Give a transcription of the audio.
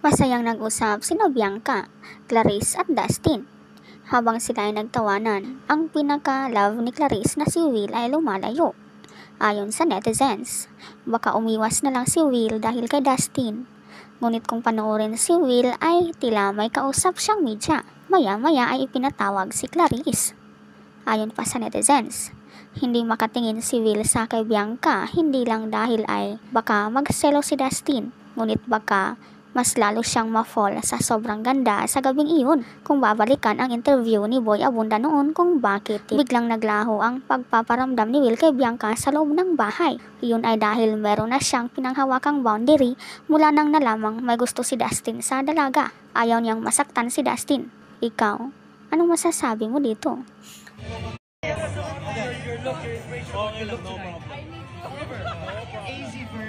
Masayang nag-usap sina Bianca, Clarice at Dustin. Habang sila ay nagtawanan, ang pinaka-love ni Clarice na si Will ay lumalayo. Ayon sa netizens, baka umiwas na lang si Will dahil kay Dustin. Ngunit kung panoorin si Will ay tila may kausap siyang media. Maya-maya ay ipinatawag si Clarice. Ayon pa sa netizens, hindi makatingin si Will sa kay Bianca hindi lang dahil ay baka magselo si Dustin, ngunit baka mas lalo siyang ma-fall sa sobrang ganda sa gabing iyon. Kung babalikan ang interview ni Boy Abunda noon kung bakit biglang naglaho ang pagpaparamdam ni Will kay Bianca sa loob ng bahay. Iyon ay dahil meron na siyang pinanghawakang boundary mula nang nalamang may gusto si Dustin sa dalaga. Ayaw niyang masaktan si Dustin. Ikaw, anong masasabi mo dito? Easy for